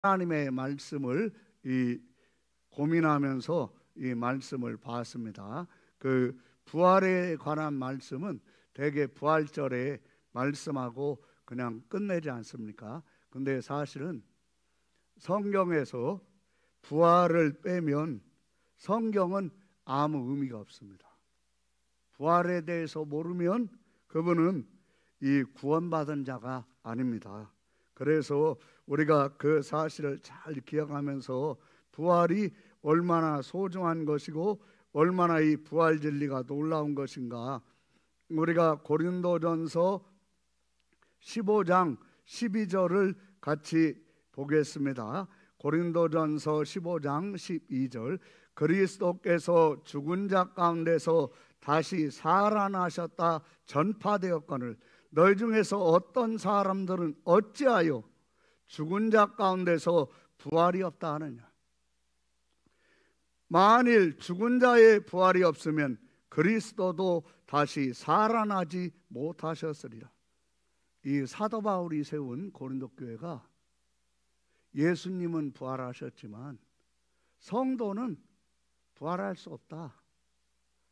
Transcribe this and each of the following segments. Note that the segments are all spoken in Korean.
하나님의 말씀을 고민하면서 이 말씀을 봤습니다. 그 부활에 관한 말씀은 대개 부활절에 말씀하고 그냥 끝내지 않습니까? 근데 사실은 성경에서 부활을 빼면 성경은 아무 의미가 없습니다. 부활에 대해서 모르면 그분은 이 구원받은 자가 아닙니다. 그래서 우리가 그 사실을 잘 기억하면서 부활이 얼마나 소중한 것이고 얼마나 이 부활 진리가 놀라운 것인가, 우리가 고린도전서 15장 12절을 같이 보겠습니다. 고린도전서 15장 12절, 그리스도께서 죽은 자 가운데서 다시 살아나셨다 전파되었거늘 너희 중에서 어떤 사람들은 어찌하여 죽은 자 가운데서 부활이 없다 하느냐. 만일 죽은 자의 부활이 없으면 그리스도도 다시 살아나지 못하셨으리라. 이 사도 바울이 세운 고린도 교회가 예수님은 부활하셨지만 성도는 부활할 수 없다.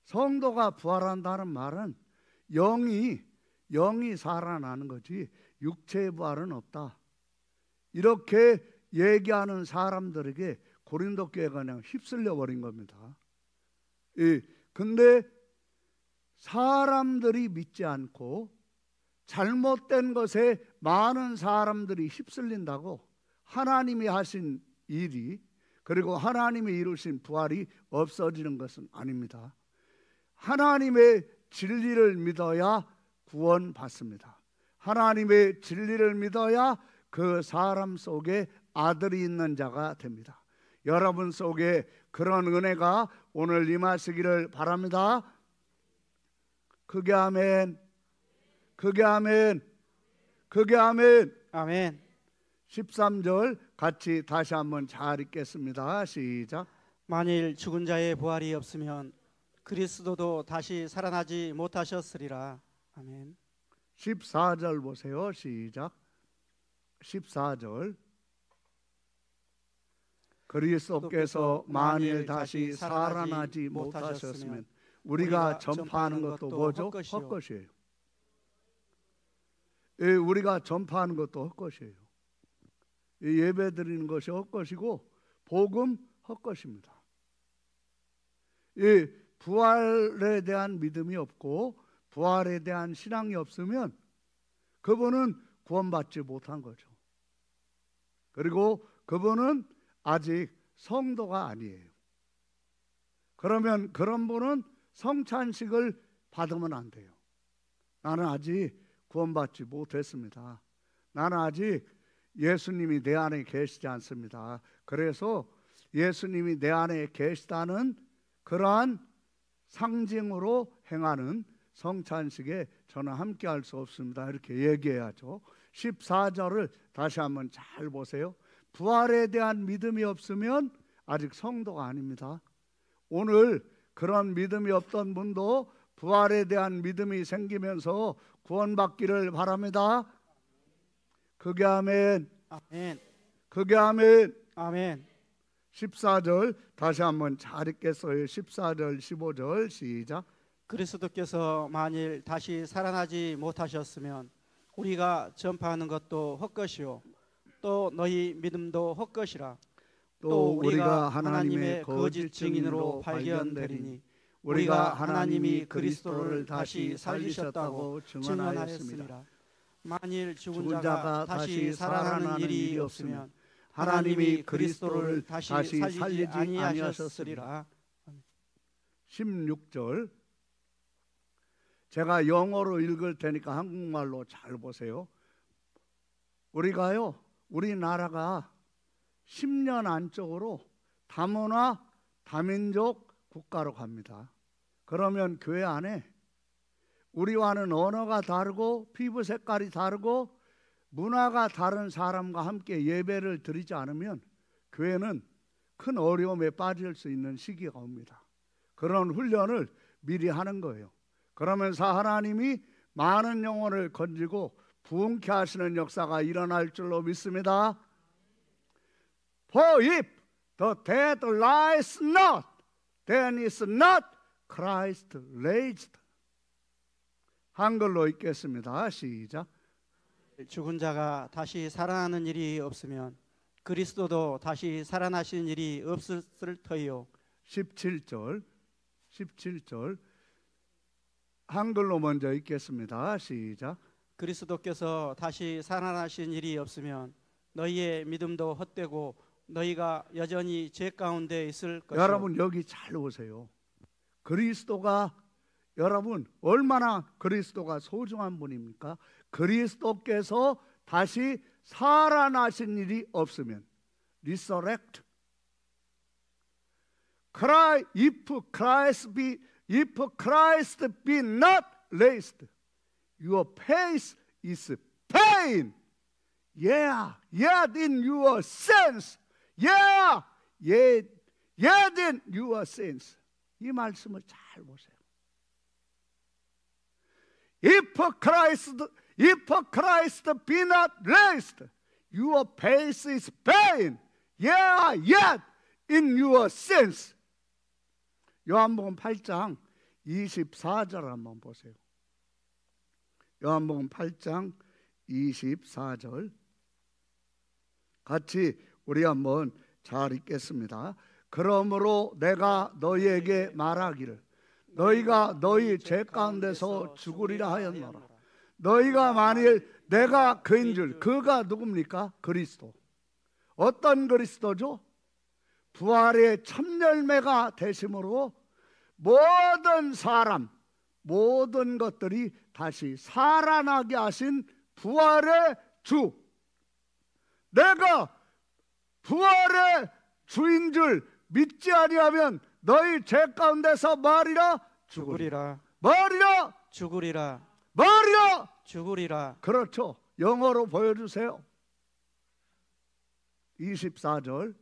성도가 부활한다는 말은 영이 살아나는 거지 육체의 부활은 없다. 이렇게 얘기하는 사람들에게 고린도 교회가 그냥 휩쓸려 버린 겁니다. 근데 사람들이 믿지 않고 잘못된 것에 많은 사람들이 휩쓸린다고 하나님이 하신 일이, 그리고 하나님이 이루신 부활이 없어지는 것은 아닙니다. 하나님의 진리를 믿어야 구원받습니다. 하나님의 진리를 믿어야 그 사람 속에 아들이 있는 자가 됩니다. 여러분 속에 그런 은혜가 오늘 임하시기를 바랍니다. 크게 아멘. 크게 아멘. 크게 아멘. 아멘. 13절 같이 다시 한번 잘 읽겠습니다. 시작. 만일 죽은 자의 부활이 없으면 그리스도도 다시 살아나지 못하셨으리라. 아멘. 14절 보세요. 시작. 14절, 그리스도께서 만일 다시 살아나지 못하셨으면 우리가 전파하는 것도 뭐죠? 헛것이에요. 예, 우리가 전파하는 것도 헛것이에요. 예배 드리는 것이 헛것이고 복음 헛것입니다. 예, 부활에 대한 믿음이 없고 부활에 대한 신앙이 없으면 그분은 구원받지 못한 거죠. 그리고 그분은 아직 성도가 아니에요. 그러면 그런 분은 성찬식을 받으면 안 돼요. 나는 아직 구원받지 못했습니다. 나는 아직 예수님이 내 안에 계시지 않습니다. 그래서 예수님이 내 안에 계시다는 그러한 상징으로 행하는 성찬식에 저는 함께할 수 없습니다. 이렇게 얘기해야죠. 14절을 다시 한번 잘 보세요. 부활에 대한 믿음이 없으면 아직 성도가 아닙니다. 오늘 그런 믿음이 없던 분도 부활에 대한 믿음이 생기면서 구원받기를 바랍니다. 크게 아멘. 아멘. 크게 아멘. 아멘. 14절 다시 한번 잘 읽겠어요. 14절 15절 시작. 그리스도께서 만일 다시 살아나지 못하셨으면 우리가 전파하는 것도 헛것이요 또 너희 믿음도 헛것이라. 또 우리가 하나님의 거짓 증인으로 발견되리니 우리가 하나님이 그리스도를 다시 살리셨다고 증언하였습니다. 만일 죽은 자가 다시 살아나는 일이 없으면 하나님이 그리스도를 다시 살리지 아니하셨으리라. 16절 제가 영어로 읽을 테니까 한국말로 잘 보세요. 우리나라가 10년 안쪽으로 다문화 다민족 국가로 갑니다. 그러면 교회 안에 우리와는 언어가 다르고 피부 색깔이 다르고 문화가 다른 사람과 함께 예배를 드리지 않으면 교회는 큰 어려움에 빠질 수 있는 시기가 옵니다. 그런 훈련을 미리 하는 거예요. 그러면서 하나님이 많은 영혼을 건지고 부흥케 하시는 역사가 일어날 줄로 믿습니다. For if the dead rise not, then is not Christ raised. 한글로 읽겠습니다. 시작. 죽은 자가 다시 살아나는 일이 없으면 그리스도도 다시 살아나신 일이 없을 터이요. 17절 한글로 먼저 읽겠습니다. 시작. 그리스도께서 다시 살아나신 일이 없으면 너희의 믿음도 헛되고 너희가 여전히 죄 가운데 있을 것이요. 여러분 여기 잘 오세요. 그리스도가 여러분 얼마나 그리스도가 소중한 분입니까? 그리스도께서 다시 살아나신 일이 없으면 resurrect. If Christ be not raised, your face is pain. Yeah, yet in your sins. Yeah, yet in your sins. 이 말씀을 잘 보세요. If Christ be not raised, your face is pain. Yeah, yet in your sins. 요한복음 8장 24절 한번 보세요. 요한복음 8장 24절 같이 우리 한번 잘 읽겠습니다. 그러므로 내가 너희에게 말하기를 너희가 너희 죄 가운데서 죽으리라 하였노라. 너희가 만일 내가 그인 줄, 그가 누굽니까? 그리스도. 어떤 그리스도죠? 부활의 첫 열매가 되심으로 모든 사람, 모든 것들이 다시 살아나게 하신 부활의 주. 내가 부활의 주인 줄 믿지 아니하면 너희 죄 가운데서 말이라 죽으리라. 말이라 죽으리라. 말이라 죽으리라. 그렇죠. 영어로 보여주세요. 24절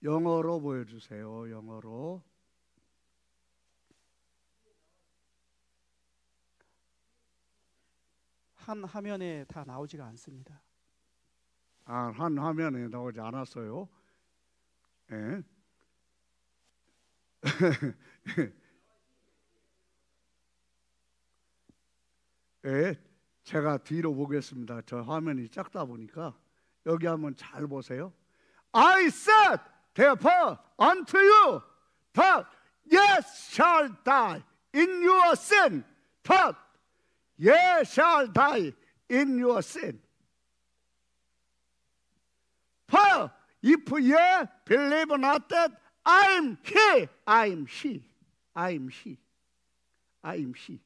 영어로 보여주세요. 영어로. 한 화면에 다 나오지가 않습니다. 한 화면에 나오지 않았어요. 예. 예, 제가 뒤로 보겠습니다. 저 화면이 작다 보니까 여기 한번 잘 보세요. I said therefore unto you that ye shall die in your sin, that ye shall die in your sin. For if ye believe not that I am he, I am she, I am she, I am she.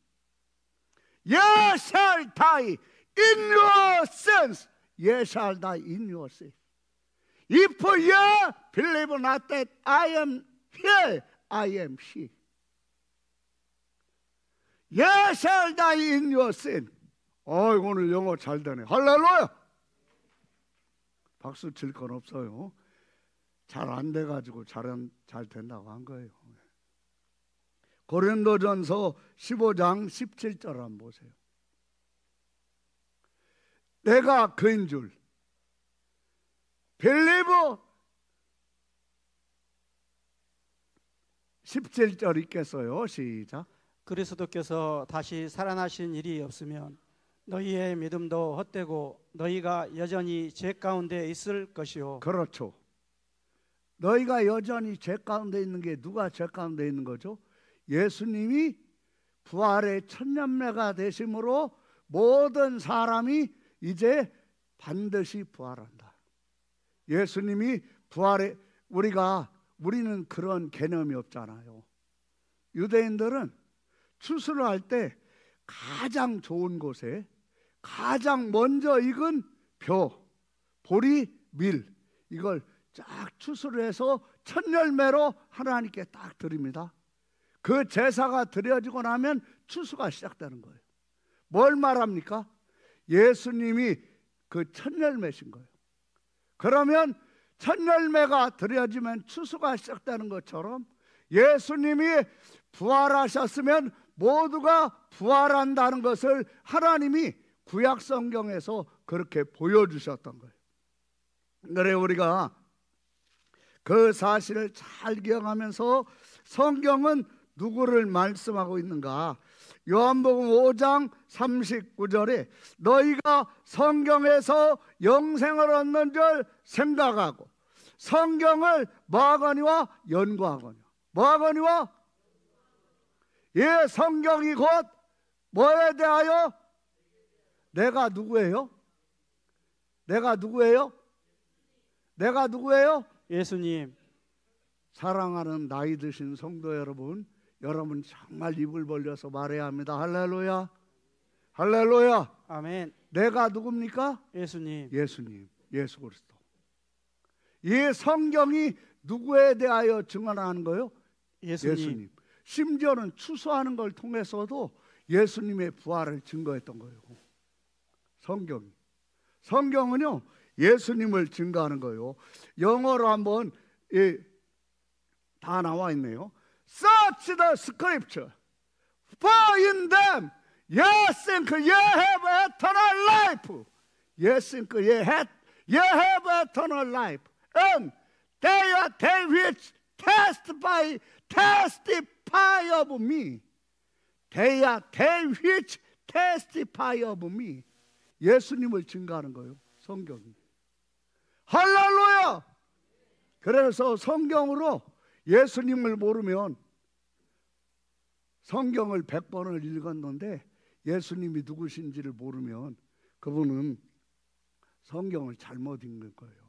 Ye shall die in your sins. Ye shall die in your sins. If ye believe not that I am he, I am she. Ye shall die in your sin. 오늘 영어 잘 되네. 할렐루야. 박수 칠 건 없어요. 잘 안 돼가지고 잘 된다고 한 거예요. 고린도전서 15장 17절 한번 보세요. 내가 그인 줄 believe 17절 읽겠어요. 시작. 그리스도께서 다시 살아나신 일이 없으면 너희의 믿음도 헛되고 너희가 여전히 죄 가운데 있을 것이요. 그렇죠. 너희가 여전히 죄 가운데 있는 게 누가 죄 가운데 있는 거죠? 예수님이 부활의 첫 열매가 되심으로 모든 사람이 이제 반드시 부활한다. 예수님이 부활에 우리는 그런 개념이 없잖아요. 유대인들은 추수를 할 때 가장 좋은 곳에 가장 먼저 익은 보리, 밀 이걸 쫙 추수를 해서 첫 열매로 하나님께 딱 드립니다. 그 제사가 드려지고 나면 추수가 시작되는 거예요. 뭘 말합니까? 예수님이 그 첫 열매신 거예요. 그러면 첫 열매가 드려지면 추수가 시작되는 것처럼 예수님이 부활하셨으면 모두가 부활한다는 것을 하나님이 구약 성경에서 그렇게 보여주셨던 거예요. 그래 우리가 그 사실을 잘 기억하면서 성경은 누구를 말씀하고 있는가? 요한복음 5장 39절에 너희가 성경에서 영생을 얻는 줄 생각하고 성경을 뭐하거니와 연구하거니와 뭐하거니와 예, 성경이 곧 뭐에 대하여 내가 누구예요? 내가 누구예요? 내가 누구예요? 예수님. 사랑하는 나이 드신 성도 여러분, 여러분 정말 입을 벌려서 말해야 합니다. 할렐루야, 할렐루야. 아멘. 내가 누굽니까? 예수님. 예수님, 예수 그리스도. 이 성경이 누구에 대하여 증언하는 거예요? 예수님. 심지어는 추수하는 걸 통해서도 예수님의 부활을 증거했던 거예요. 성경은요 예수님을 증거하는 거예요. 영어로 한번 다 나와 있네요. Search the scripture, for in them ye think ye have eternal life. Ye think ye have eternal life. And they are they which testify of me. They are they which testify of me. 예수님을 증거하는 거예요. 성경이. 할렐루야. 그래서 성경으로 예수님을 모르면 성경을 100번을 읽었는데 예수님이 누구신지를 모르면 그분은 성경을 잘못 읽는 거예요.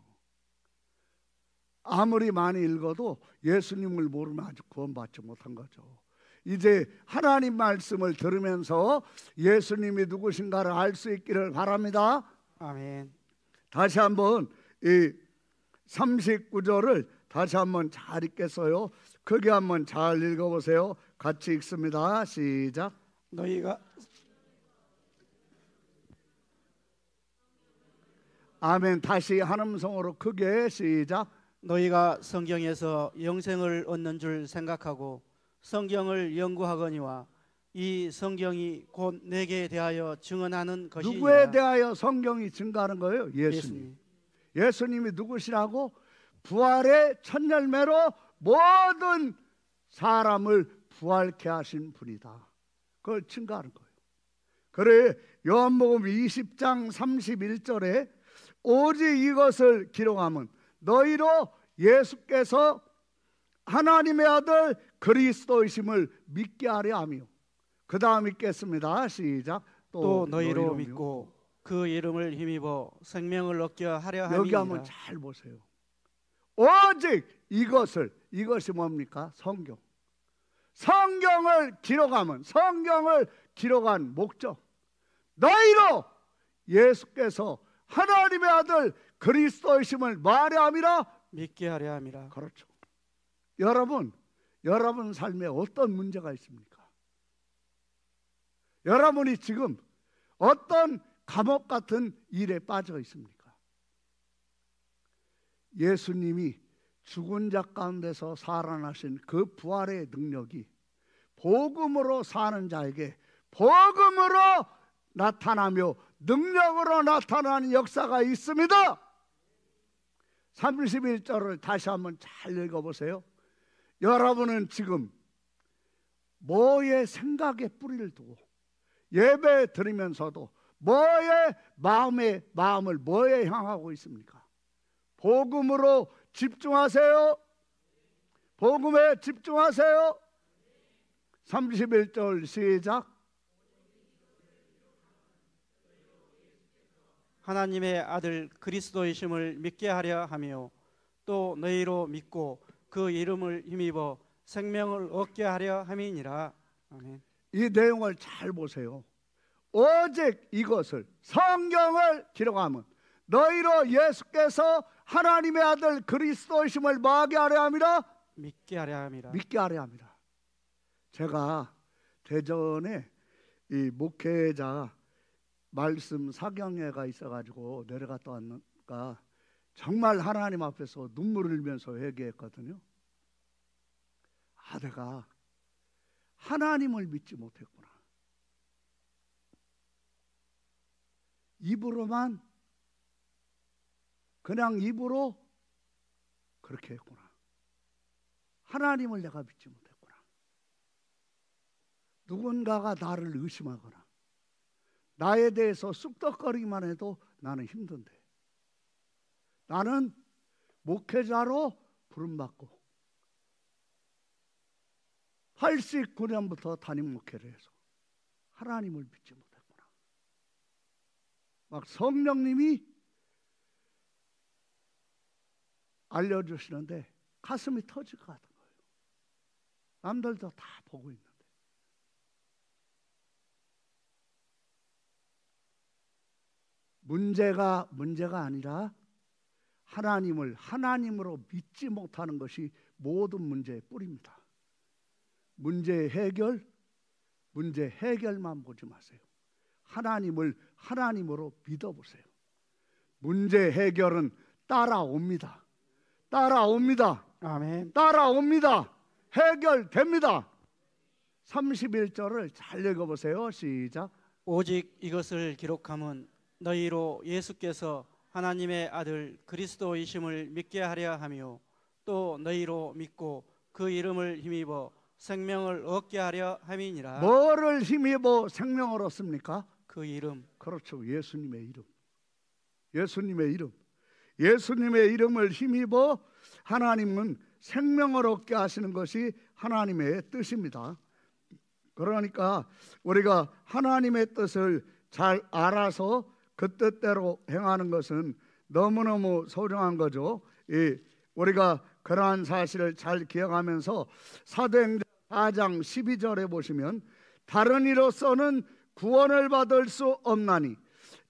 아무리 많이 읽어도 예수님을 모르면 아직 구원받지 못한 거죠. 이제 하나님 말씀을 들으면서 예수님이 누구신가를 알 수 있기를 바랍니다. 아멘. 다시 한번 이 39절을 다시 한번 잘 읽겠어요. 크게 한번 잘 읽어보세요. 같이 읽습니다. 시작. 너희가 아멘. 다시 한 음성으로 크게 시작. 너희가 성경에서 영생을 얻는 줄 생각하고 성경을 연구하거니와 이 성경이 곧 내게 대하여 증언하는 것이니라. 누구에 대하여 성경이 증거하는 거예요? 예수님. 예수님이 누구시라고? 부활의 첫 열매로 모든 사람을 부활케 하신 분이다. 그걸 증거하는 거예요. 그래 요한복음 20장 31절에 오직 이것을 기록하면 너희로 예수께서 하나님의 아들 그리스도이심을 믿게 하려 하며 그 다음 읽겠습니다. 시작. 또 너희로 믿고 그 이름을 힘입어 생명을 얻게 하려 함이니라. 여기 한번 잘 보세요. 오직 이것이 뭡니까? 성경을 기록하면 성경을 기록한 목적 너희로 예수께서 하나님의 아들 그리스도이심을 말하려 함이라 믿게 하려 함이라. 그렇죠. 여러분 삶에 어떤 문제가 있습니까? 여러분이 지금 어떤 감옥 같은 일에 빠져 있습니까? 예수님이 죽은 자 가운데서 살아나신 그 부활의 능력이 복음으로 사는 자에게 복음으로 나타나며 능력으로 나타나는 역사가 있습니다. 31절을 다시 한번 잘 읽어보세요. 여러분은 지금 뭐의 생각에 뿌리를 두고 예배 드리면서도 뭐의 마음을 뭐에 향하고 있습니까? 복음으로 집중하세요. 복음에 집중하세요. 31절 시작. 하나님의 아들 그리스도이심을 믿게 하려 하며 또 너희로 믿고 그 이름을 힘입어 생명을 얻게 하려 함이니라. 아멘. 이 내용을 잘 보세요. 오직 이것을 성경을 기록하면 너희로 예수께서 하나님의 아들 그리스도이심을 뭐하게 하려 함이라? 믿게 하려 함이라. 믿게 하려 함이라. 제가 대전에 이 목회자 말씀 사경회가 있어가지고 내려갔다 왔는가 정말 하나님 앞에서 눈물을 흘리면서 회개했거든요. 내가 하나님을 믿지 못했구나. 입으로만 그냥 입으로 그렇게 했구나. 하나님을 내가 믿지 못했구나. 누군가가 나를 의심하거나 나에 대해서 쑥덕거리기만 해도 나는 힘든데, 나는 목회자로 부름받고 89년부터 담임 목회를 해서 하나님을 믿지 못했구나. 막 성령님이 알려주시는데 가슴이 터질 것 같은 거예요. 남들도 다 보고 있는데. 문제가 아니라 하나님을 하나님으로 믿지 못하는 것이 모든 문제의 뿌리입니다. 문제 해결만 보지 마세요. 하나님을 하나님으로 믿어보세요. 문제 해결은 따라옵니다. 아멘. 따라옵니다. 해결됩니다. 31절을 잘 읽어보세요. 시작. 오직 이것을 기록함은 너희로 예수께서 하나님의 아들 그리스도이심을 믿게 하려 하며 또 너희로 믿고 그 이름을 힘입어 생명을 얻게 하려 함이니라. 뭐를 힘입어 생명을 얻습니까? 그 이름. 그렇죠. 예수님의 이름. 예수님의 이름을 힘입어 하나님은 생명을 얻게 하시는 것이 하나님의 뜻입니다. 그러니까 우리가 하나님의 뜻을 잘 알아서 그 뜻대로 행하는 것은 너무너무 소중한 거죠. 우리가 그러한 사실을 잘 기억하면서 사도행전 4장 12절에 보시면 다른 이로서는 구원을 받을 수 없나니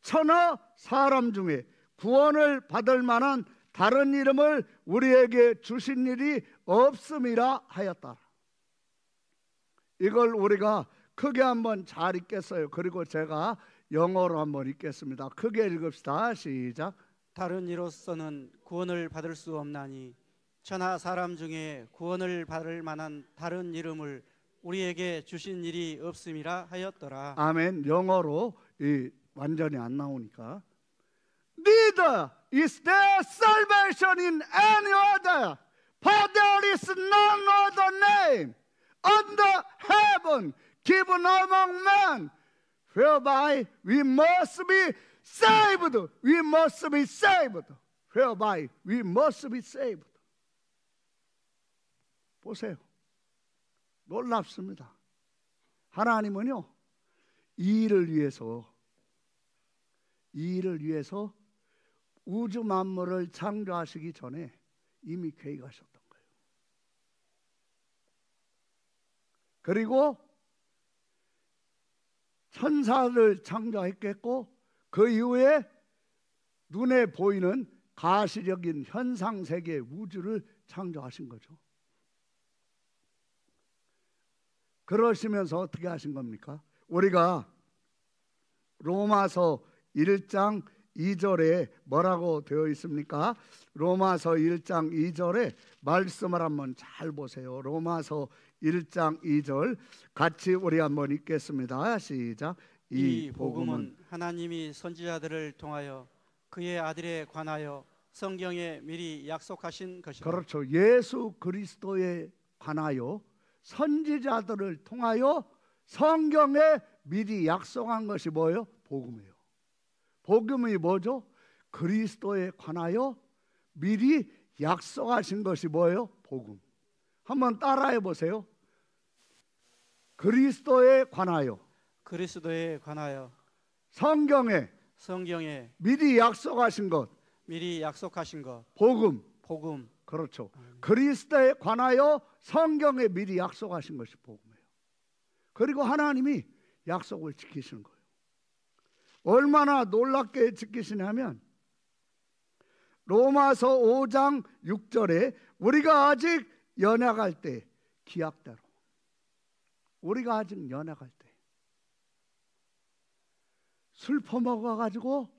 천하 사람 중에 구원을 받을 만한 다른 이름을 우리에게 주신 일이 없음이라 하였다. 이걸 우리가 크게 한번 잘 읽겠어요. 그리고 제가 영어로 한번 읽겠습니다. 크게 읽읍시다. 시작. 다른 이로서는 구원을 받을 수 없나니 천하 사람 중에 구원을 받을 만한 다른 이름을 우리에게 주신 일이 없음이라 하였더라. 아멘. 영어로 완전히 안 나오니까. Neither is there salvation in any other, for there is none other name under heaven given among men whereby we must be saved. We must be saved. Whereby we must be saved. 보세요. 놀랍습니다. 하나님은요, 이 일을 위해서 우주 만물을 창조하시기 전에 이미 계획하셨던 거예요. 그리고 천사를 창조했겠고 그 이후에 눈에 보이는 가시적인 현상 세계 우주를 창조하신 거죠. 그러시면서 어떻게 하신 겁니까? 우리가 로마서 1장 2절에 뭐라고 되어 있습니까? 로마서 1장 2절에 말씀을 한번 잘 보세요. 로마서 1장 2절 같이 우리 한번 읽겠습니다. 시작. 이 복음은 하나님이 선지자들을 통하여 그의 아들에 관하여 성경에 미리 약속하신 것이다. 그렇죠. 예수 그리스도에 관하여 선지자들을 통하여 성경에 미리 약속한 것이 뭐예요? 복음이에요. 복음이 뭐죠? 그리스도에 관하여 미리 약속하신 것이 뭐예요? 복음. 한번 따라해 보세요. 그리스도에 관하여 성경에 미리 약속하신 것 복음. 그렇죠. 그리스도에 관하여 성경에 미리 약속하신 것이 복음이에요. 그리고 하나님이 약속을 지키시는 거예요. 얼마나 놀랍게 지키시냐면 로마서 5장 6절에 우리가 아직 연약할 때 기약대로, 우리가 아직 연약할 때 술 퍼먹어가지고,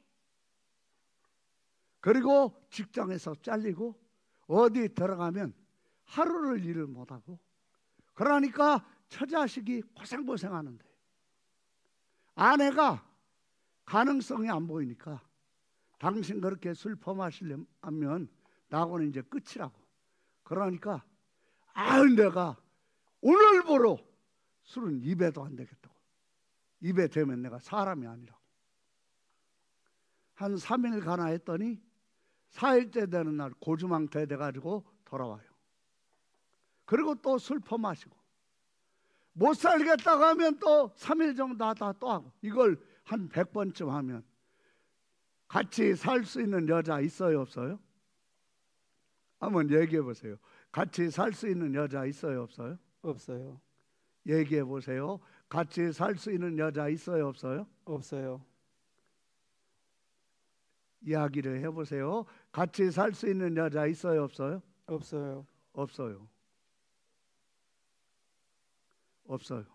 그리고 직장에서 잘리고 어디 들어가면 하루를 일을 못하고, 그러니까 처자식이 고생하는데 아내가 가능성이 안 보이니까 당신 그렇게 술 퍼마시려면 나하고는 이제 끝이라고. 그러니까 내가 오늘부로 술은 입에도 안 되겠다고. 입에 대면 내가 사람이 아니라고. 한 3일 가나 했더니 4일째 되는 날 고주망태 돼가지고 돌아와요. 그리고 또 술 퍼마시고 못 살겠다고 하면 또 3일 정도 하다 또 하고. 이걸 한 100번쯤 하면 같이 살 수 있는 여자 있어요 없어요? 한번 얘기해 보세요. 같이 살 수 있는 여자 있어요 없어요? 없어요. 얘기해 보세요. 같이 살 수 있는 여자 있어요 없어요? 없어요. 이야기를 해보세요. 같이 살 수 있는 여자 있어요 없어요? 없어요. 없어요. 없어요.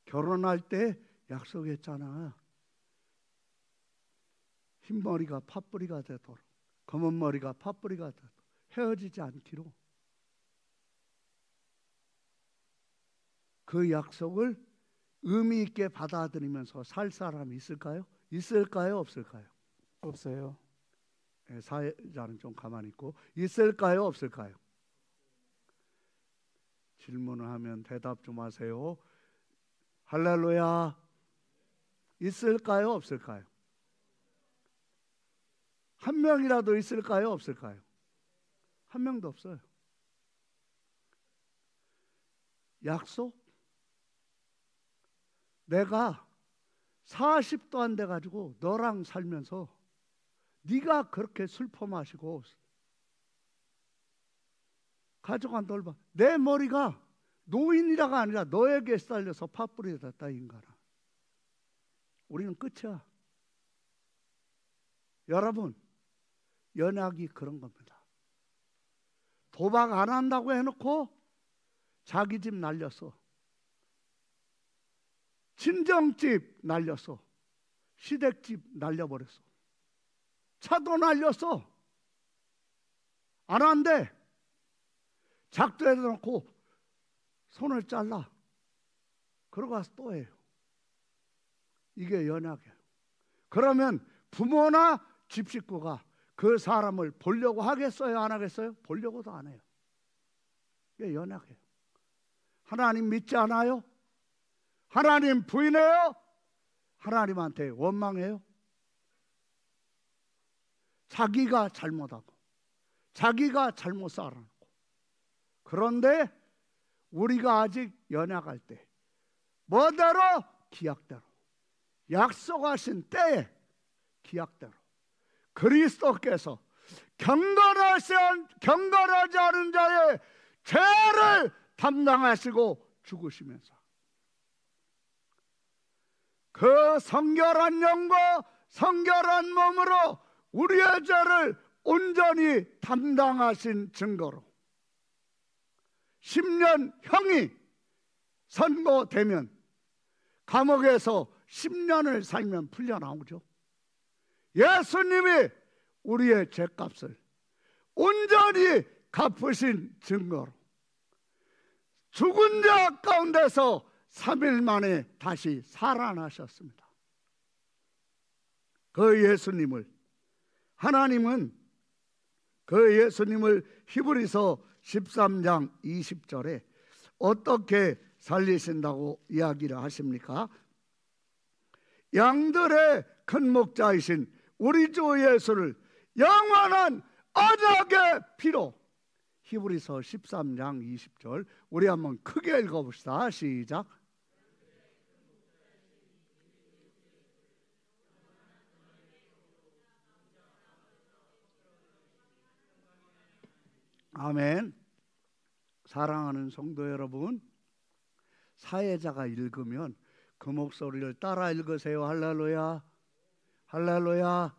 결혼할 때 약속했잖아. 흰머리가 팥뿌리가 되도록, 검은 머리가 팥뿌리가 되도록 헤어지지 않기로. 그 약속을 의미 있게 받아들이면서 살 사람이 있을까요? 있을까요? 없을까요? 없어요. 사회자는 좀 가만히 있고, 있을까요? 없을까요? 질문을 하면 대답 좀 하세요. 할렐루야. 있을까요? 없을까요? 한 명이라도 있을까요? 없을까요? 한 명도 없어요. 약속? 내가 40도 안 돼가지고 너랑 살면서 네가 그렇게 술 퍼마시고 가족 안 돌봐. 내 머리가 노인이라가 아니라 너에게 살려서 팥불이 됐다 인간아. 우리는 끝이야. 여러분, 연약이 그런 겁니다. 도박 안 한다고 해놓고 자기 집 날렸어. 친정집 날렸어. 시댁집 날려버렸어. 차도 날렸어. 안 한대. 작두해서 놓고 손을 잘라. 그러고 와서 또 해요. 이게 연약이에요. 그러면 부모나 집 식구가 그 사람을 보려고 하겠어요? 안 하겠어요? 보려고도 안 해요. 이게 연약해요. 하나님 믿지 않아요? 하나님 부인해요? 하나님한테 원망해요? 자기가 잘못하고 자기가 잘못 살아놓고. 그런데 우리가 아직 연약할 때 뭐대로? 기약대로, 약속하신 때에 기약대로 그리스도께서 경건하지 않은 자의 죄를 담당하시고 죽으시면서 그 성결한 영과 성결한 몸으로 우리의 죄를 온전히 담당하신 증거로 10년형이 선고되면 감옥에서 10년을 살면 풀려나오죠. 예수님이 우리의 죄값을 온전히 갚으신 증거로 죽은 자 가운데서 3일 만에 다시 살아나셨습니다. 그 예수님을, 하나님은 그 예수님을 히브리서 13장 20절에 어떻게 살리신다고 이야기를 하십니까? 양들의 큰 목자이신 우리 주 예수를 영원한 언약의 피로, 히브리서 13장 20절 우리 한번 크게 읽어봅시다. 시작. 아멘. 사랑하는 성도 여러분, 사회자가 읽으면 그 목소리를 따라 읽으세요. 할렐루야, 할렐루야,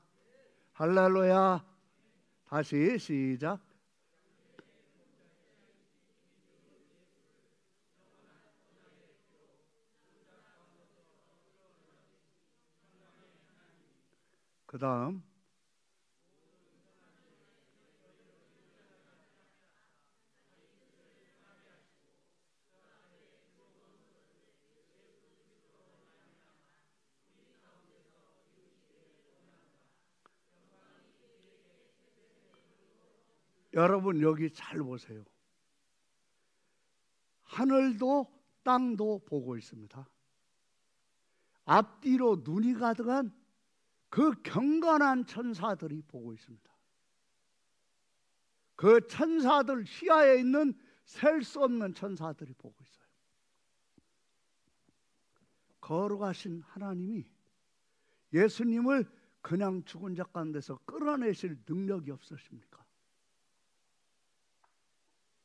할렐루야. 다시 시작. 그 다음 여러분 여기 잘 보세요. 하늘도 땅도 보고 있습니다. 앞뒤로 눈이 가득한 그 경건한 천사들이 보고 있습니다. 그 천사들 시야에 있는 셀 수 없는 천사들이 보고 있어요. 거룩하신 하나님이 예수님을 그냥 죽은 자 가운데서 끌어내실 능력이 없으십니까?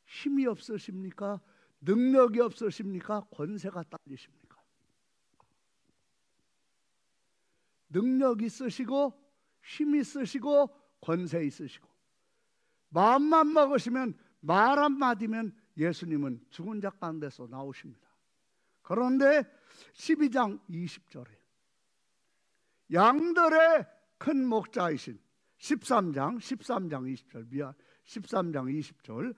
힘이 없으십니까? 능력이 없으십니까? 권세가 딸리십니까? 능력 있으시고 힘 있으시고 권세 있으시고 마음만 먹으시면 말 한마디면 예수님은 죽은 자 가운데서 나오십니다. 그런데 12장 20절에 양들의 큰 목자이신 13장 20절 13장 20절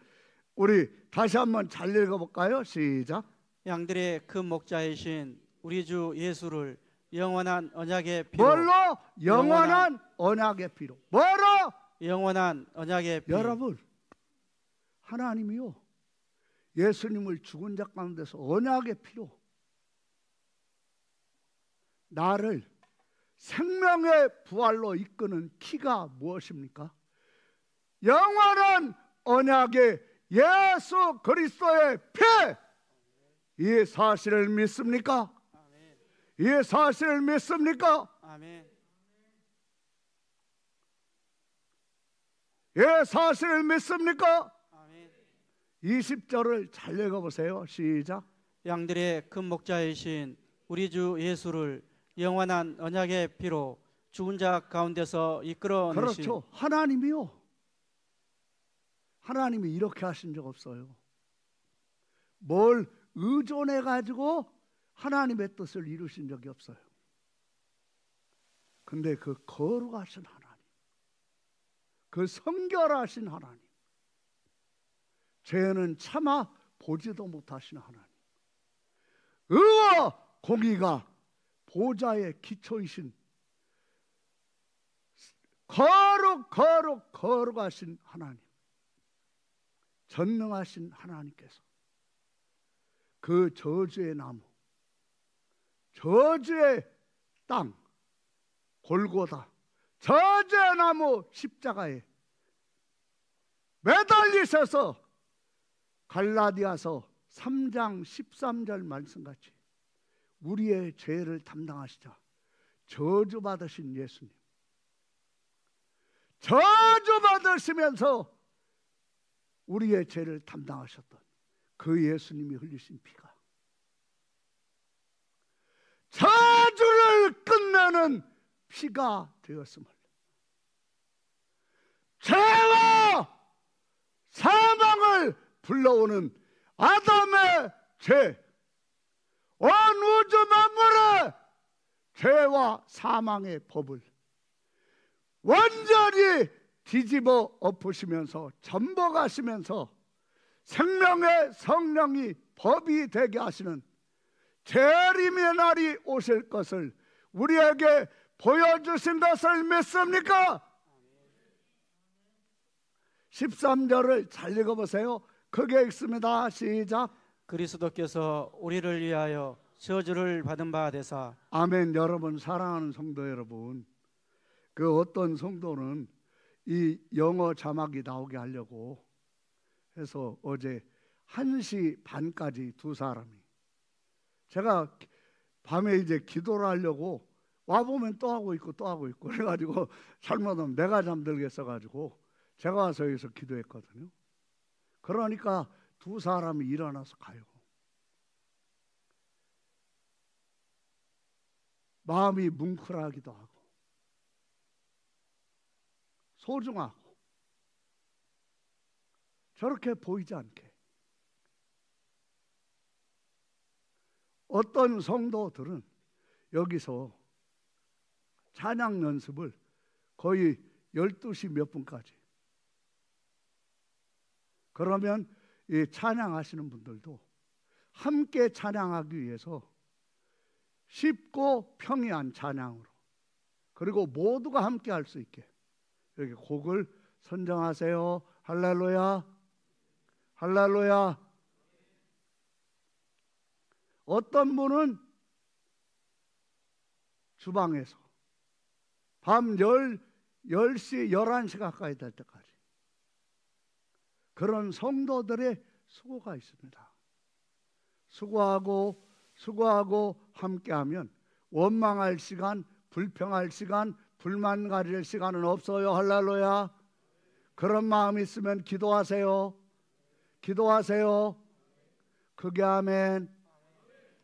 우리 다시 한번 잘 읽어볼까요? 시작. 양들의 큰 목자이신 우리 주 예수를 영원한 언약의 피로 뭘로? 영원한 언약의 피로. 뭐로? 영원한 언약의 피. 여러분 하나님이요 예수님을 죽은 자 가운데서 언약의 피로 나를 생명의 부활로 이끄는 키가 무엇입니까? 영원한 언약의 예수 그리스도의 피! 이 사실을 믿습니까? 아멘. 이 사실을 믿습니까? 아멘. 이 사실을 믿습니까? 아멘. 20절을 잘 읽어보세요. 시작. 양들의 큰 목자이신 우리 주 예수를 영원한 언약의 피로 죽은 자 가운데서 이끌어내신. 그렇죠. 하나님이요 하나님이 이렇게 하신 적 없어요. 뭘 의존해 가지고 하나님의 뜻을 이루신 적이 없어요. 근데 그 거룩하신 하나님, 그 성결하신 하나님, 죄는 차마 보지도 못하신 하나님, 의와 공의가 보좌의 기초이신 거룩하신 하나님, 전능하신 하나님께서 그 저주의 나무, 저주의 땅, 골고다, 저주의 나무 십자가에 매달리셔서 갈라디아서 3장 13절 말씀같이 우리의 죄를 담당하시자 저주받으신 예수님, 저주받으시면서 우리의 죄를 담당하셨던 그 예수님이 흘리신 피가 저주를 끝내는 피가 되었음을, 죄와 사망을 불러오는 아담의 죄, 온 우주 만물의 죄와 사망의 법을 완전히 뒤집어 엎으시면서 전복하시면서 생명의 성령이 법이 되게 하시는 재림의 날이 오실 것을 우리에게 보여주신 것을 믿습니까? 13절을 잘 읽어보세요. 크게 읽습니다. 시작. 그리스도께서 우리를 위하여 저주를 받은 바 되사. 아멘. 여러분, 사랑하는 성도 여러분, 그 어떤 성도는 이 영어 자막이 나오게 하려고 해서 어제 1시 반까지 두 사람이, 제가 밤에 이제 기도를 하려고 와보면 또 하고 있고 또 하고 있고 그래가지고 잘못하면 내가 잠들겠어가지고 제가 와서 여기서 기도했거든요. 그러니까 두 사람이 일어나서 가요. 마음이 뭉클하기도 하고 소중하고 저렇게 보이지 않게. 어떤 성도들은 여기서 찬양 연습을 거의 12시 몇 분까지, 그러면 이 찬양하시는 분들도 함께 찬양하기 위해서 쉽고 평이한 찬양으로, 그리고 모두가 함께 할 수 있게 이렇게 곡을 선정하세요 할렐루야. 할렐루야. 어떤 분은 주방에서 밤 10시, 11시 가까이 될 때까지 그런 성도들의 수고가 있습니다. 수고하고 함께하면 원망할 시간, 불평할 시간, 불만 가질 시간은 없어요. 할렐루야. 그런 마음 있으면 기도하세요. 기도하세요. 그게 아멘.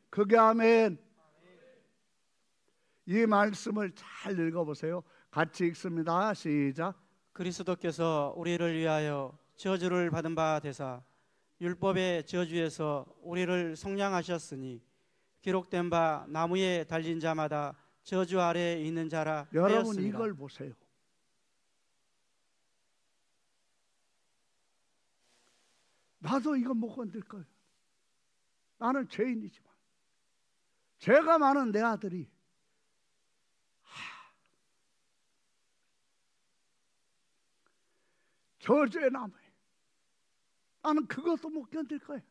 그게 아멘. 이 말씀을 잘 읽어보세요. 같이 읽습니다. 시작. 그리스도께서 우리를 위하여 저주를 받은 바 되사 율법의 저주에서 우리를 속량하셨으니 기록된 바 나무에 달린 자마다 저주 아래에 있는 자라 여러분 하였습니다. 이걸 보세요. 나도 이거 못 건들 거예요. 나는 죄인이지만 죄가 많은 내 아들이 저주의 나무에 나는 그것도 못 견딜 거예요.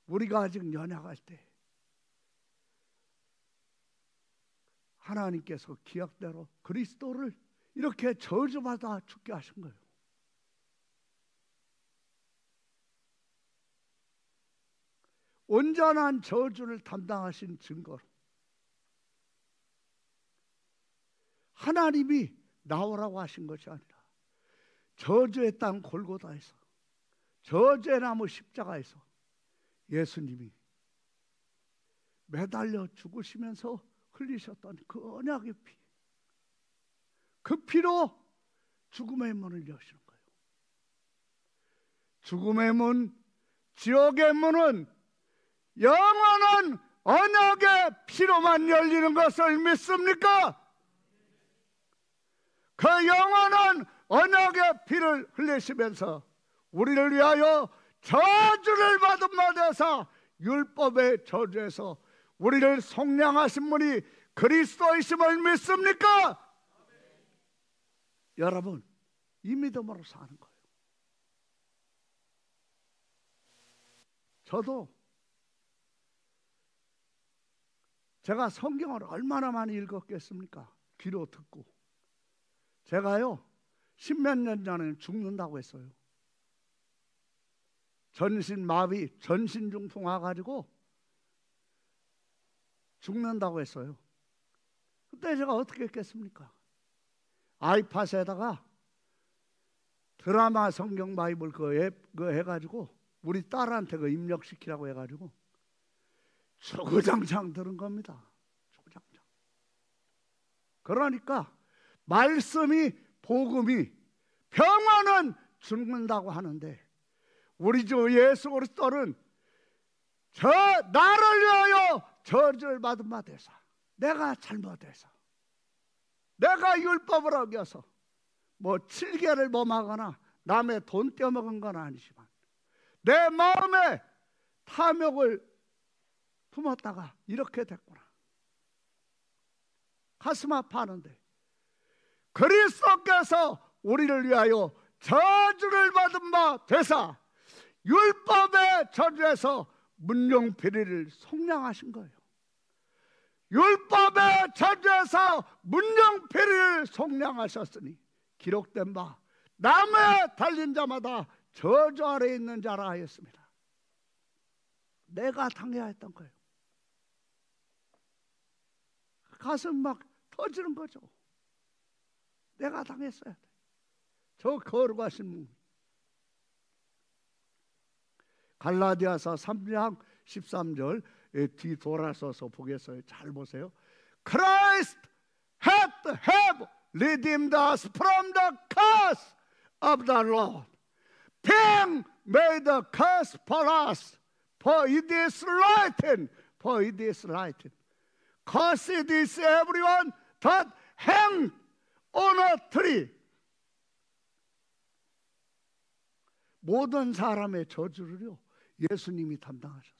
우리가 아직 연약할 때 하나님께서 기약대로 그리스도를 이렇게 저주받아 죽게 하신 거예요. 온전한 저주를 담당하신 증거로 하나님이 나오라고 하신 것이 아니라 저주의 땅 골고다에서 저주의 나무 십자가에서 예수님이 매달려 죽으시면서 흘리셨던 그 언약의 피, 그 피로 죽음의 문을 여시는 거예요. 죽음의 문, 지옥의 문은 영원한 언약의 피로만 열리는 것을 믿습니까? 그 영원한 언약의 피를 흘리시면서 우리를 위하여 저주를 받은 바 되사 율법의 저주에서 우리를 속량하신 분이 그리스도이심을 믿습니까? 여러분, 이 믿음으로 사는 거예요. 저도 제가 성경을 얼마나 많이 읽었겠습니까? 귀로 듣고. 제가요 10몇 년 전에 죽는다고 했어요. 전신마비, 전신중풍 와가지고 죽는다고 했어요. 그때 제가 어떻게 했겠습니까? 아이팟에다가 드라마 성경 바이블 그거 해가지고 우리 딸한테 그 입력시키라고 해가지고 주구장창 들은 겁니다. 주구장창. 그러니까 말씀이, 복음이 평안은 죽는다고 하는데 우리 주 예수 그리스도는 나를 위하여 저주를 받은 바 되사 내가 잘못해서 내가 율법을 어겨서 뭐 칠계를 범하거나 남의 돈 떼어먹은 건 아니지만 내 마음에 탐욕을 품었다가 이렇게 됐구나. 가슴 아파하는데 그리스도께서 우리를 위하여 저주를 받은 바 되사 율법의 저주에서 문둥피리를 속량하신 거예요. 율법의 저주에서 문둥피리를 속량하셨으니 기록된 바 나무에 달린 자마다 저주 아래에 있는 자라 하였습니다. 내가 당해야 했던 거예요. 가슴 막 터지는 거죠. 내가 당했어야 돼. 저 거룩하신 분. 갈라디아서 3장 13절 뒤 돌아서서 보겠어요. 잘 보세요. Christ hath have redeemed us from the curse of the Lord, being made a curse for us, for it is written, cursed is everyone that hangs on a tree. 모든 사람의 저주를요 예수님이 담당하셨어요.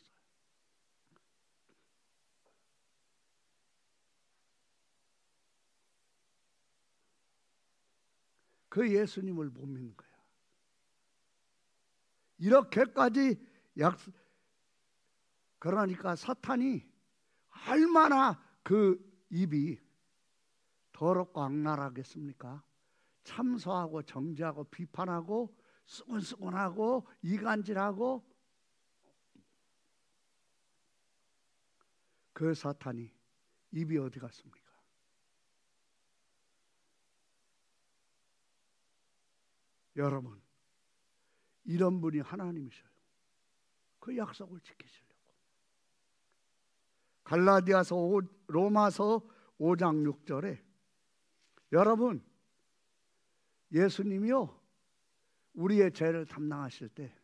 그 예수님을 못 믿는 거야. 이렇게까지 그러니까 사탄이 얼마나 그 입이 더럽고 악랄하겠습니까? 참소하고 정죄하고 비판하고 수근수근하고 이간질하고, 그 사탄이 입이 어디 갔습니까? 여러분, 이런 분이 하나님이셔요. 그 약속을 지키시려고. 로마서 5장 6절에 여러분, 예수님이요 우리의 죄를 담당하실 때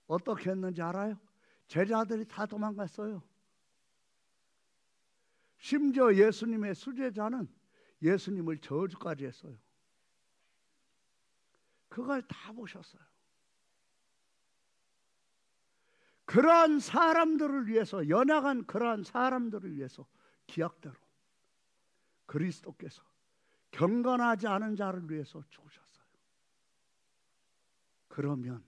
어떻게 했는지 알아요? 제자들이 다 도망갔어요. 심지어 예수님의 수제자는 예수님을 저주까지 했어요. 그걸 다 보셨어요. 그러한 사람들을 위해서, 연약한 그러한 사람들을 위해서 기약대로 그리스도께서 경건하지 않은 자를 위해서 죽으셨어요. 그러면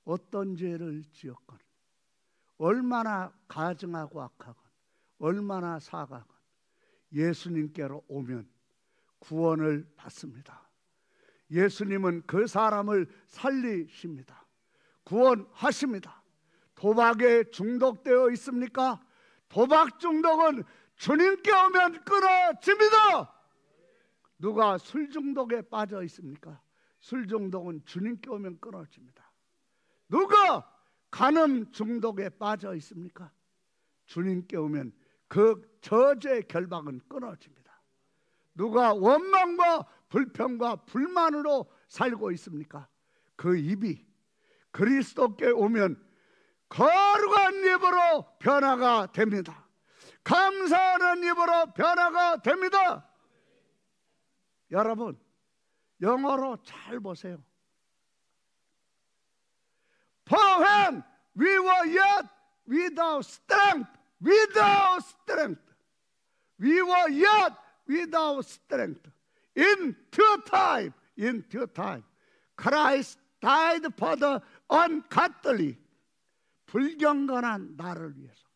어떤 죄를 지었건, 얼마나 가증하고 악하건, 얼마나 사가건 예수님께로 오면 구원을 받습니다. 예수님은 그 사람을 살리십니다. 구원하십니다. 도박에 중독되어 있습니까? 도박 중독은 주님께 오면 끊어집니다. 누가 술 중독에 빠져 있습니까? 술 중독은 주님께 오면 끊어집니다. 누가 간음 중독에 빠져 있습니까? 주님께 오면 그 저주의 결박은 끊어집니다. 누가 원망과 불평과 불만으로 살고 있습니까? 그 입이 그리스도께 오면 거룩한 입으로 변화가 됩니다. 감사하는 입으로 변화가 됩니다. 여러분, 영어로 잘 보세요. For when we were yet without strength, we were yet without strength. In due time, Christ died for the ungodly. 불경건한 나를 위해서,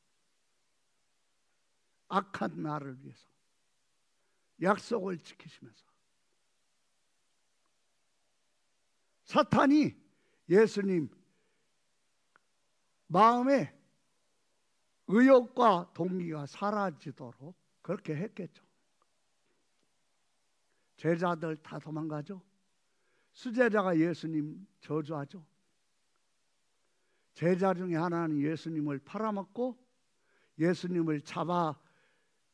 악한 나를 위해서 약속을 지키시면서, 사탄이 예수님 마음에 의욕과 동기가 사라지도록 그렇게 했겠죠. 제자들 다 도망가죠. 수제자가 예수님 저주하죠. 제자 중에 하나는 예수님을 팔아먹고 예수님을 잡아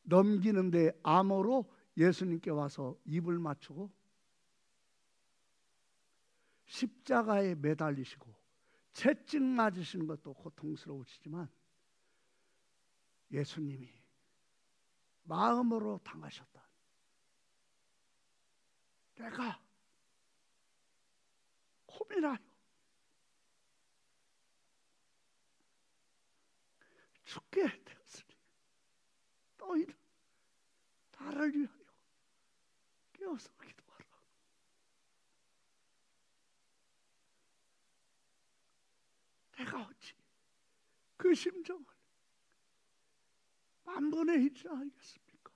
넘기는데 암호로 예수님께 와서 입을 맞추고 십자가에 매달리시고 채찍 맞으시는 것도 고통스러우시지만 예수님이 마음으로 당하셨다. 내가 고민하여 죽게 되었으니 너희는 나를 위하여 깨어서 기도하라. 내가 어찌 그 심정을 만분의 1이나 알겠습니까?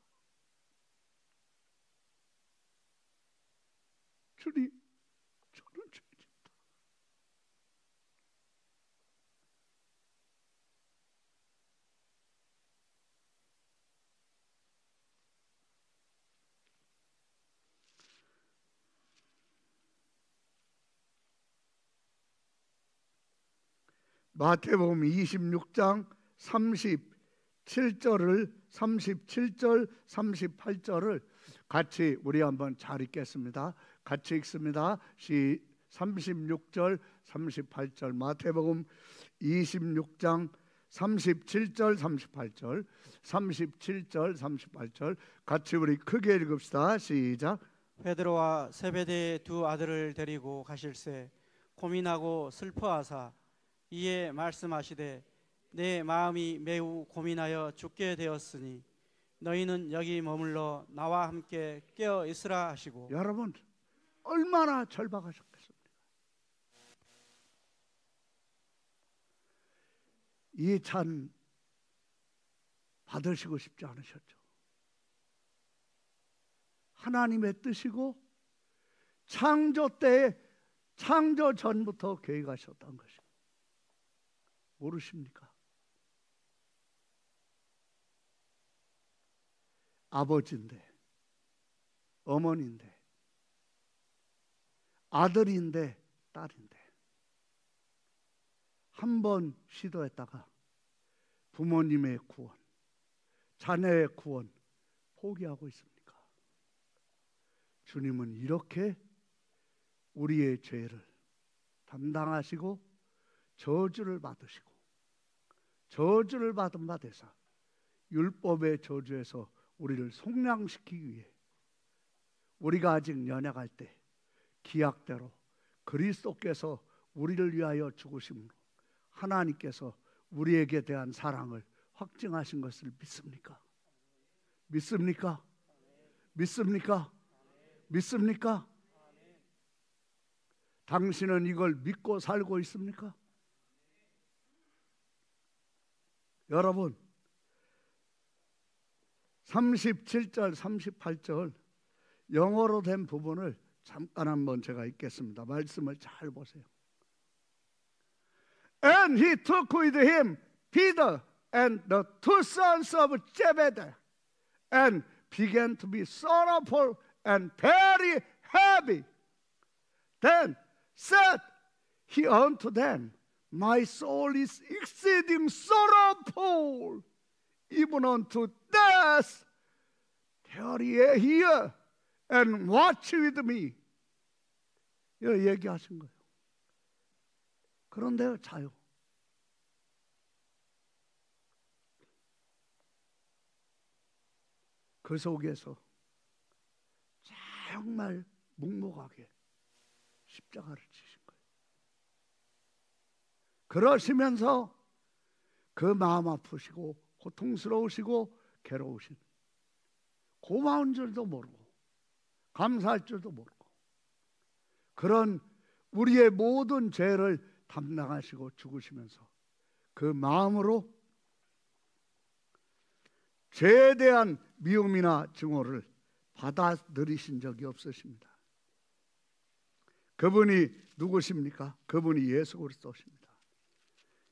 주님, 저는 죄인입니다. 마태복음 26장 37절, 38절을 같이 우리 한번 잘 읽겠습니다. 같이 읽습니다. 36절, 38절 마태복음 26장 37절, 38절, 37절, 38절 같이 우리 크게 읽읍시다. 시작. 베드로와 세베대의 두 아들을 데리고 가실새 고민하고 슬퍼하사 이에 말씀하시되 내 마음이 매우 고민하여 죽게 되었으니 너희는 여기 머물러 나와 함께 깨어 있으라 하시고. 여러분 얼마나 절박하셨겠습니까? 이 찬 받으시고 싶지 않으셨죠? 하나님의 뜻이고 창조 때에 창조 전부터 계획하셨던 것이고 모르십니까? 아버지인데 어머니인데 아들인데 딸인데 한 번 시도했다가 부모님의 구원, 자녀의 구원 포기하고 있습니까? 주님은 이렇게 우리의 죄를 담당하시고 저주를 받으시고 저주를 받은 바 되사 율법의 저주에서 우리를 속량시키기 위해 우리가 아직 연약할 때 기약대로 그리스도께서 우리를 위하여 죽으심으로 하나님께서 우리에게 대한 사랑을 확증하신 것을 믿습니까? 믿습니까? 믿습니까? 믿습니까? 당신은 이걸 믿고 살고 있습니까? 여러분 37절 38절 영어로 된 부분을 잠깐 한번 제가 읽겠습니다. 말씀을 잘 보세요. And he took with him Peter and the two sons of Zebedee and began to be sorrowful and very heavy. Then said he unto them, My soul is exceeding sorrowful, even unto death. Tarry here and watch with me. 이렇게 얘기하신 거예요. 그런데 자요. 그 속에서 정말 묵묵하게 십자가를 지신 거예요. 그러시면서 그 마음 아프시고 고통스러우시고 괴로우신 고마운 줄도 모르고 감사할 줄도 모르고 그런 우리의 모든 죄를 담당하시고 죽으시면서 그 마음으로 죄에 대한 미움이나 증오를 받아들이신 적이 없으십니다. 그분이 누구십니까? 그분이 예수 그리스도십니다.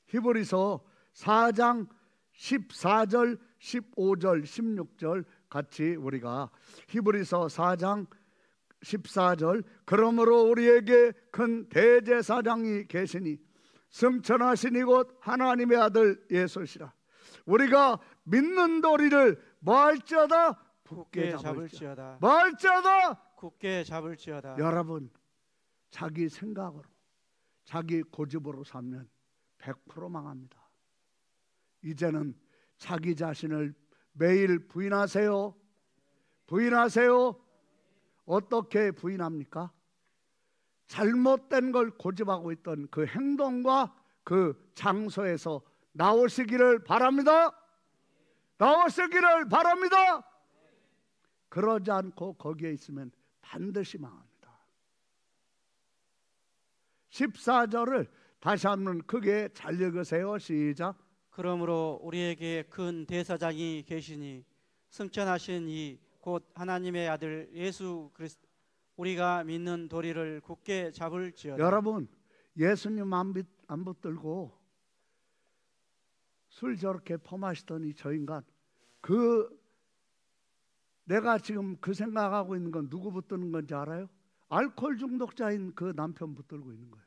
히브리서 4장 14절, 15절, 16절 같이 우리가 히브리서 4장 14절 그러므로 우리에게 큰 대제사장이 계시니 승천하신 이곳 하나님의 아들 예수시라. 우리가 믿는 도리를 뭐할지어다 굳게 잡을지어다. 뭐할지어다 굳게 잡을지어다. 여러분 자기 생각으로 자기 고집으로 살면 100% 망합니다. 이제는 자기 자신을 매일 부인하세요. 부인하세요. 어떻게 부인합니까? 잘못된 걸 고집하고 있던 그 행동과 그 장소에서 나오시기를 바랍니다. 나오시기를 바랍니다. 그러지 않고 거기에 있으면 반드시 망합니다. 14절을 다시 한번 크게 잘 읽으세요. 시작. 그러므로 우리에게 큰 대사장이 계시니 승천하신 이 곧 하나님의 아들 예수 그리스도 우리가 믿는 도리를 굳게 잡을지어다. 여러분 예수님 안 붙들고 술 저렇게 퍼마시더니 저 인간 내가 지금 그 생각하고 있는 건 누구 붙드는 건지 알아요? 알코올 중독자인 그 남편 붙들고 있는 거예요.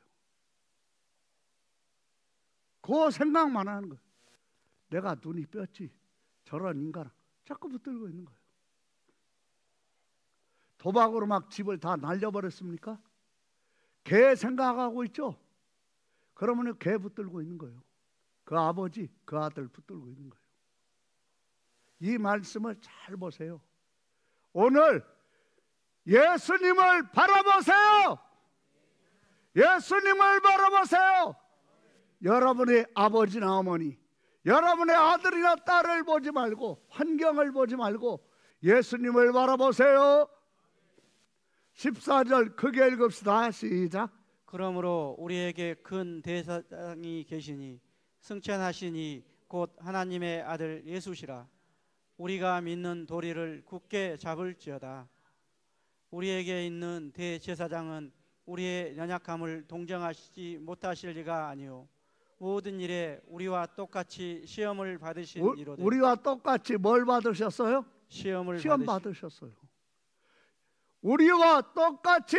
그 생각만 하는 거예요. 내가 눈이 뼈지 저런 인간을 자꾸 붙들고 있는 거예요. 도박으로 막 집을 다 날려버렸습니까? 개 생각하고 있죠? 그러면 개 붙들고 있는 거예요. 그 아버지, 그 아들 붙들고 있는 거예요. 이 말씀을 잘 보세요. 오늘 예수님을 바라보세요. 예수님을 바라보세요. 여러분의 아버지나 어머니, 여러분의 아들이나 딸을 보지 말고 환경을 보지 말고 예수님을 바라보세요. 14절 크게 읽읍시다. 시작. 그러므로 우리에게 큰 대사장이 계시니 승천하시니 곧 하나님의 아들 예수시라. 우리가 믿는 도리를 굳게 잡을지어다. 우리에게 있는 대제사장은 우리의 연약함을 동정하시지 못하실 리가 아니요 모든 일에 우리와 똑같이 시험을 받으신 이로되. 우리와 똑같이 뭘 받으셨어요? 시험 받으셨어요. 우리와 똑같이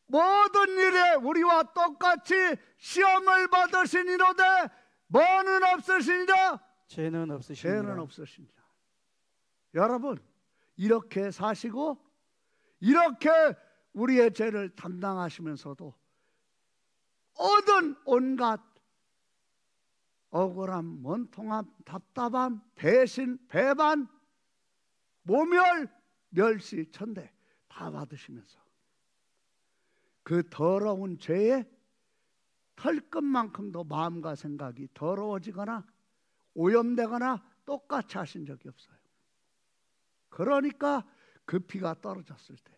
모든 일에 우리와 똑같이 시험을 받으신 이로되 뭐는 없으시니라? 죄는 없으시니라. 여러분, 이렇게 사시고 이렇게 우리의 죄를 담당하시면서도 모든 온갖 억울함, 원통함, 답답함, 배신, 배반, 모멸, 멸시, 천대 다 받으시면서 그 더러운 죄에 털끝만큼도 마음과 생각이 더러워지거나 오염되거나 똑같이 하신 적이 없어요. 그러니까 그 피가 떨어졌을 때,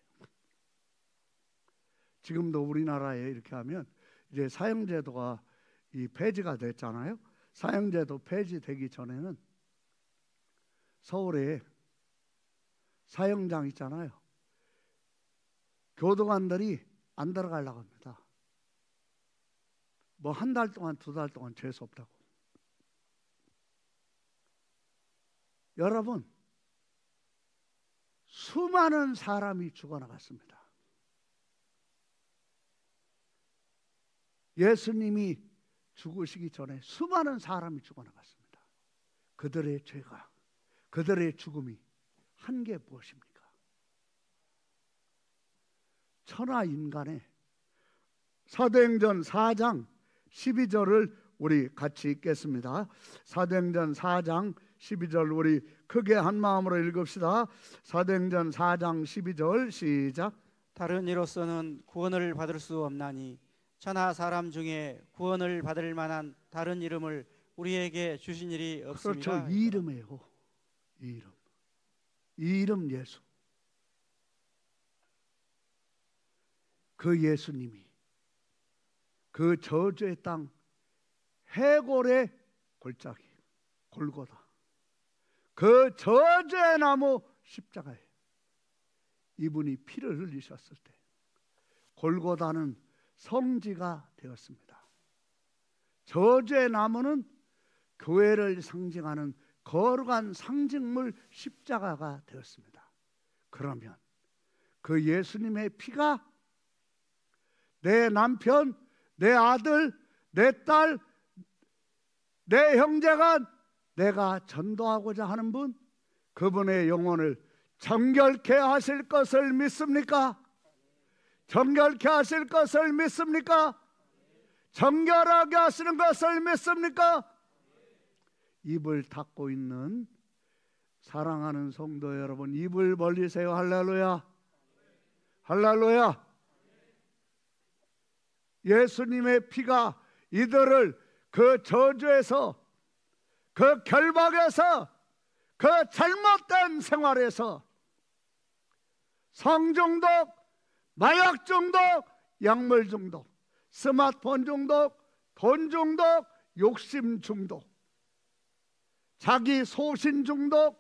지금도 우리나라에 이렇게 하면 이제 사형제도가 폐지가 됐잖아요. 사형제도 폐지되기 전에는 서울에 사형장 있잖아요. 교도관들이 안 들어가려고 합니다. 뭐 한 달 동안, 두 달 동안 재수 없다고. 여러분, 수많은 사람이 죽어나갔습니다. 예수님이 죽으시기 전에 수많은 사람이 죽어나갔습니다. 그들의 죄가, 그들의 죽음이 한 게 무엇입니까? 천하 인간의 사도행전 4장 12절을 우리 같이 읽겠습니다. 사도행전 4장 12절 우리 크게 한 마음으로 읽읍시다. 사도행전 4장 12절 시작. 다른 이로서는 구원을 받을 수 없나니 천하 사람 중에 구원을 받을 만한 다른 이름을 우리에게 주신 일이 없습니다. 그렇죠. 이 이름이에요. 이 이름 예수. 그 예수님이 그 저주의 땅 해골의 골짜기 골고다, 그 저주의 나무 십자가에 이분이 피를 흘리셨을 때 골고다는 성지가 되었습니다. 저주의 나무는 교회를 상징하는 거룩한 상징물 십자가가 되었습니다. 그러면 그 예수님의 피가 내 남편, 내 아들, 내 딸, 내 형제간 내가 전도하고자 하는 분, 그분의 영혼을 정결케 하실 것을 믿습니까? 정결케 하실 것을 믿습니까? 정결하게 하시는 것을 믿습니까? 입을 닫고 있는 사랑하는 성도 여러분, 입을 벌리세요. 할렐루야. 할렐루야. 예수님의 피가 이들을 그 저주에서, 그 결박에서, 그 잘못된 생활에서 성중독, 마약 중독, 약물 중독, 스마트폰 중독, 돈 중독, 욕심 중독, 자기 소신 중독,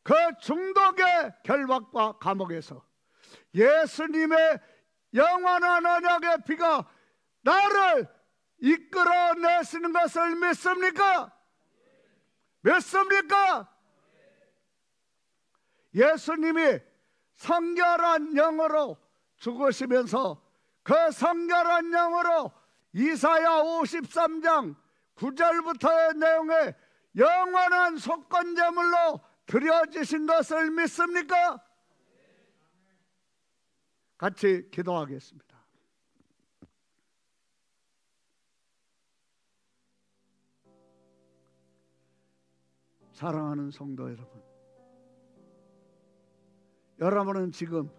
그 중독의 결박과 감옥에서 예수님의 영원한 언약의 피가 나를 이끌어내시는 것을 믿습니까? 믿습니까? 예수님이 성결한 영으로 죽으시면서 그 성결한 영으로 이사야 53장 9절부터의 내용에 영원한 속건제물로 드려지신 것을 믿습니까? 같이 기도하겠습니다. 사랑하는 성도 여러분, 여러분은 지금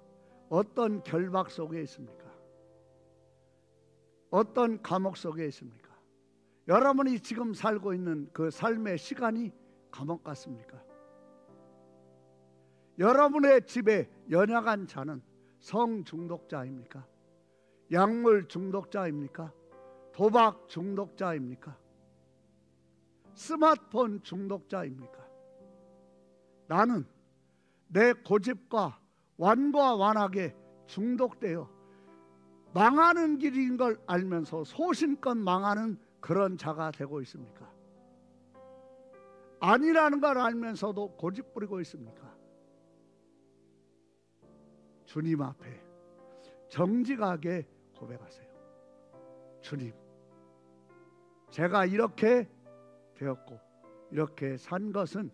어떤 결박 속에 있습니까? 어떤 감옥 속에 있습니까? 여러분이 지금 살고 있는 그 삶의 시간이 감옥 같습니까? 여러분의 집에 연약한 자는 성 중독자입니까? 약물 중독자입니까? 도박 중독자입니까? 스마트폰 중독자입니까? 나는 내 고집과 완고와 완악에 중독되어 망하는 길인 걸 알면서 소신껏 망하는 그런 자가 되고 있습니까? 아니라는 걸 알면서도 고집 부리고 있습니까? 주님 앞에 정직하게 고백하세요. 주님, 제가 이렇게 되었고 이렇게 산 것은